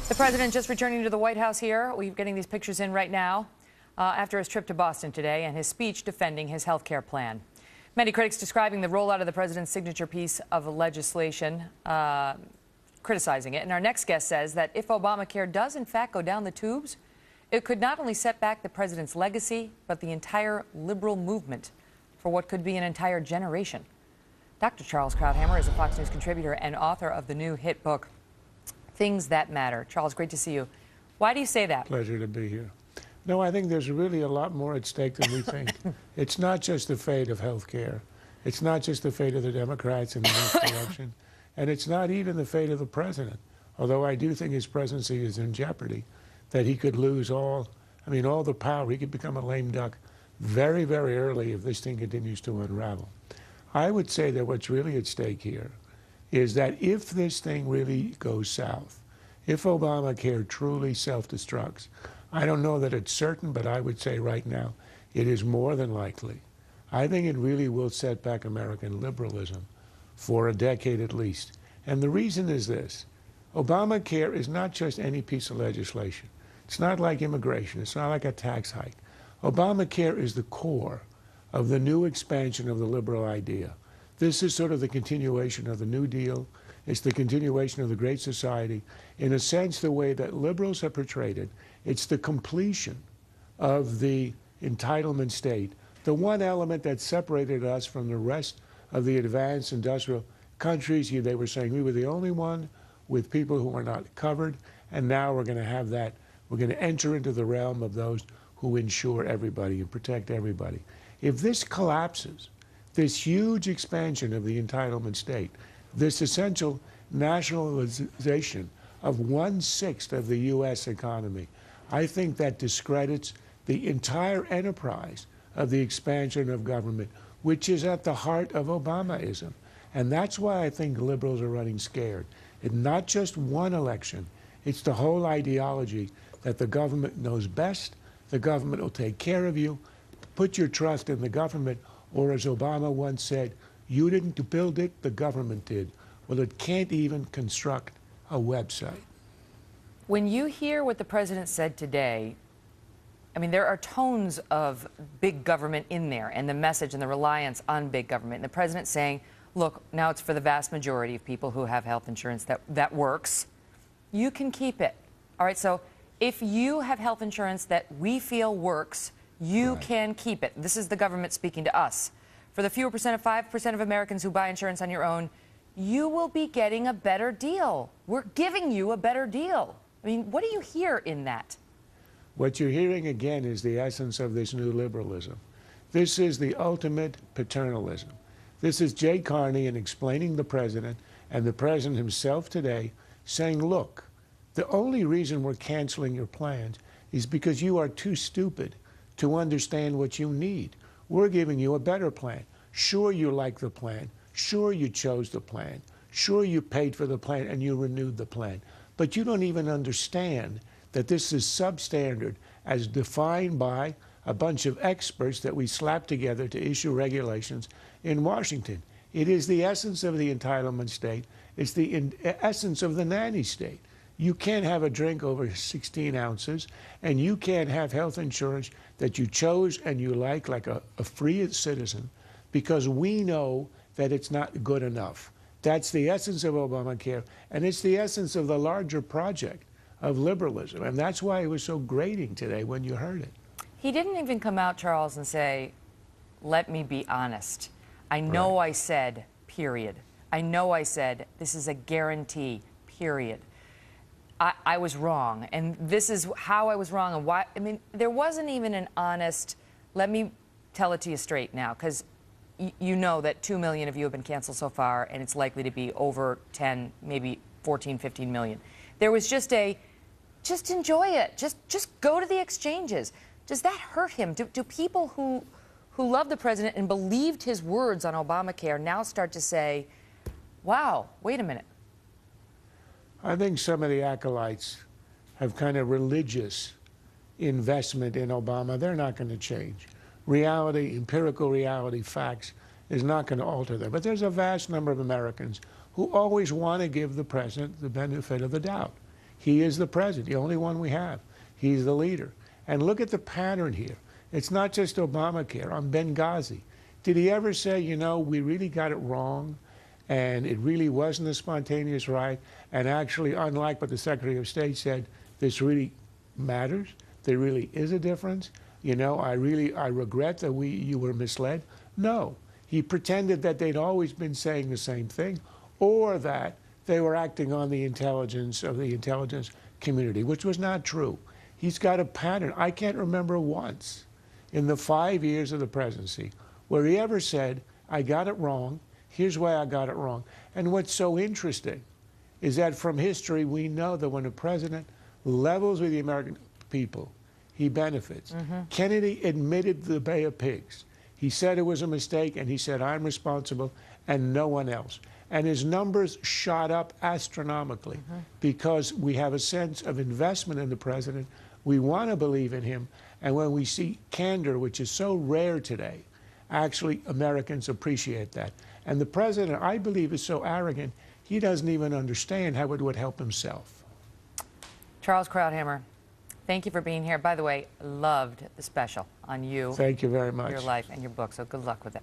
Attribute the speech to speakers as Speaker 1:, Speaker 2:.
Speaker 1: The president just returning to the White House here. We're getting these pictures in right now after his trip to Boston today and his speech defending his health care plan. Many critics describing the rollout of the president's signature piece of legislation, criticizing it. And our next guest says that if Obamacare does in fact go down the tubes, it could not only set back the president's legacy, but the entire liberal movement for what could be an entire generation. Dr. Charles Krauthammer is a Fox News contributor and author of the new hit book, Things That Matter. Charles, great to see you. Why do you say that?
Speaker 2: Pleasure to be here. No, I think there's really a lot more at stake than we think. It's not just the fate of health care. It's not just the fate of the Democrats in the next election. And it's not even the fate of the president, although I do think his presidency is in jeopardy, that he could lose all the power. He could become a lame duck very, very early if this thing continues to unravel. I would say that what's really at stake here is that if this thing really goes south, if Obamacare truly self-destructs, I don't know that it's certain, but I would say right now it is more than likely. I think it really will set back American liberalism for a decade at least. And the reason is this. Obamacare is not just any piece of legislation. It's not like immigration. It's not like a tax hike. Obamacare is the core of the new expansion of the liberal idea. This is sort of the continuation of the New Deal. It's the continuation of the Great Society. In a sense, the way that liberals have portrayed it, it's the completion of the entitlement state, the one element that separated us from the rest of the advanced industrial countries. They were saying we were the only one with people who are not covered, and now we're going to have that. We're going to enter into the realm of those who insure everybody and protect everybody. If this collapses, this huge expansion of the entitlement state, this essential nationalization of 1/6 of the U.S. economy, I think that discredits the entire enterprise of the expansion of government, which is at the heart of Obamaism. And that's why I think liberals are running scared. It's not just one election. It's the whole ideology that the government knows best, the government will take care of you, put your trust in the government, or as Obama once said, you didn't build it, the government did. Well, it can't even construct a website.
Speaker 1: When you hear what the president said today, I mean, there are tones of big government in there and the message and the reliance on big government. And the president saying, look, now it's for the vast majority of people who have health insurance that works. You can keep it. All right, so if you have health insurance that we feel works, you can keep it. This is the government speaking to us. For the fewer percent of 5% of Americans who buy insurance on your own, you will be getting a better deal. We're giving you a better deal. I mean, what do you hear in that?
Speaker 2: What you're hearing again is the essence of this new liberalism. This is the ultimate paternalism. This is Jay Carney in explaining the president and the president himself today saying, look, the only reason we're canceling your plans is because you are too stupid to understand what you need. We're giving you a better plan. Sure, you like the plan. Sure, you chose the plan. Sure, you paid for the plan and you renewed the plan. But you don't even understand that this is substandard as defined by a bunch of experts that we slapped together to issue regulations in Washington. It is the essence of the entitlement state. It's the essence of the nanny state. You can't have a drink over 16 ounces, and you can't have health insurance that you chose and you like a free citizen, because we know that it's not good enough. That's the essence of Obamacare, and it's the essence of the larger project of liberalism. And that's why it was so grating today when you heard it.
Speaker 1: He didn't even come out, Charles, and say, let me be honest. I know I said, period. I know I said, this is a guarantee, period. I was wrong, and this is how I was wrong, and why. I mean, there wasn't even an honest, let me tell it to you straight now, because you know that 2 million of you have been canceled so far, and it's likely to be over 10, maybe 14, 15 million. There was just enjoy it. Just go to the exchanges. Does that hurt him? Do people who love the president and believed his words on Obamacare now start to say, wow, wait a minute?
Speaker 2: I think some of the acolytes have kind of religious investment in Obama. They're not going to change. Reality, empirical reality, facts is not going to alter them. But there's a vast number of Americans who always want to give the president the benefit of the doubt. He is the president, the only one we have. He's the leader. And look at the pattern here. It's not just Obamacare. On Benghazi, did he ever say, you know, we really got it wrong, and it really wasn't a spontaneous riot, and actually, unlike what the Secretary of State said, this really matters? There really is a difference? You know, I regret that you were misled. No. He pretended that they'd always been saying the same thing, or that they were acting on the intelligence of the intelligence community, which was not true. He's got a pattern. I can't remember once in the 5 years of the presidency where he ever said, I got it wrong, here's why I got it wrong. And what's so interesting is that from history, we know that when a president levels with the American people, he benefits. Kennedy admitted the Bay of Pigs. He said it was a mistake, and he said, I'm responsible, and no one else. And his numbers shot up astronomically because we have a sense of investment in the president. We want to believe in him. And when we see candor, which is so rare today, actually Americans appreciate that. And the president, I believe, is so arrogant, he doesn't even understand how it would help himself.
Speaker 1: Charles Krauthammer, thank you for being here. By the way, loved the special on you.
Speaker 2: Thank you very much.
Speaker 1: Your life and your book, so good luck with it.